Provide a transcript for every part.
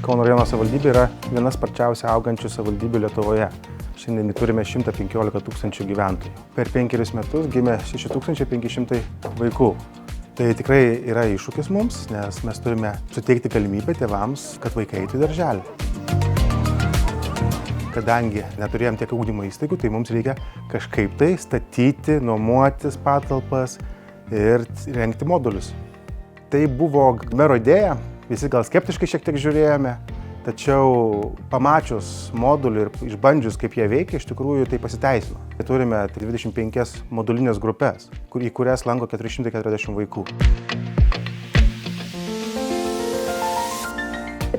Kauno rajono savivaldybė yra viena sparčiausiai augančių savivaldybių Lietuvoje. Šiandien turime 115 tūkstančių gyventojų. Per 5 metus gimė 6500 vaikų. Tai tikrai yra iššūkis mums, nes mes turime suteikti galimybę tėvams, kad vaikai eitų į darželį. Kadangi neturėjom tiek ugdymo įstaigų, tai mums reikia kažkaip tai statyti, nuomotis patalpas ir rengti modulius. Tai buvo mero idėja, visi gal skeptiškai šiek tiek žiūrėjome, tačiau pamačius modulių ir išbandžius, kaip jie veikia, iš tikrųjų tai pasiteisino. Turime 25 modulinės grupės, į kurias lanko 440 vaikų.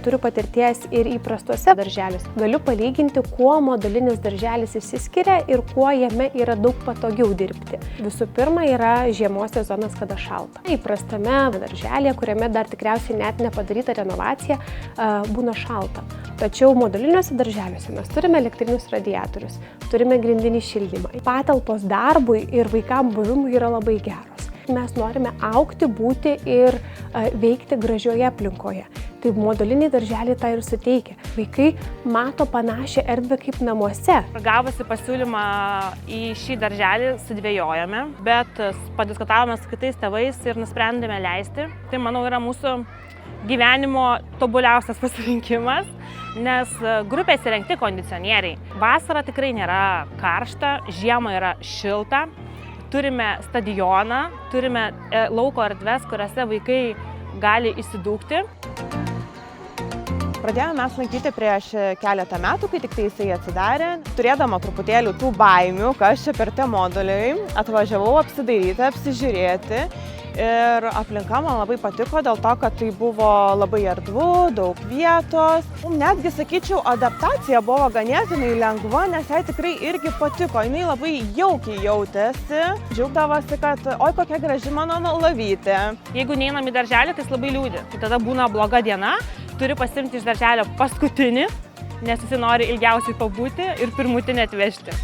Turiu patirties ir įprastuose darželiuose. Galiu palyginti, kuo modulinis darželis išsiskiria ir kuo jame yra daug patogiau dirbti. Visų pirma, yra žiemos sezonas, kada šalta. Įprastame darželėje, kuriame dar tikriausiai net nepadaryta renovacija, būna šalta. Tačiau moduliniuose darželiuose mes turime elektrinius radiatorius, turime grindinį šildymą. Patalpos darbui ir vaikam buvimui yra labai geros. Mes norime augti, būti ir veikti gražioje aplinkoje. Tai moduliniai darželiai tą ir suteikia. Vaikai mato panašią erdvę kaip namuose. Gavusi pasiūlymą į šį darželį sudvejojame, bet padiskutavome su kitais tėvais ir nusprendėme leisti. Tai, manau, yra mūsų gyvenimo tobuliausias pasirinkimas, nes grupės įrengti kondicionieriai. Vasara tikrai nėra karšta, žiemą yra šilta. Turime stadioną, turime lauko erdves, kuriuose vaikai gali įsidūkti. Pradėjome mes lankyti prieš keletą metų, kai tik tai jisai atsidarė. Turėdama truputėlį tų baimių, kas čia per tie moduliai, atvažiavau apsidairyti, apsižiūrėti. Ir aplinka man labai patiko dėl to, kad tai buvo labai erdvu, daug vietos. Netgi, sakyčiau, adaptacija buvo ganėtinai lengva, nes jai tikrai irgi patiko. Jinai labai jaukiai jautėsi, džiaugdavosi, kad oi, kokia graži mano lovytė. Jeigu neinam į darželį, tai jis labai liūdi. Tai tada būna bloga diena, turi pasiimti iš darželio paskutinį, nes jis nori ilgiausiai pabūti ir pirmutinį atvežti.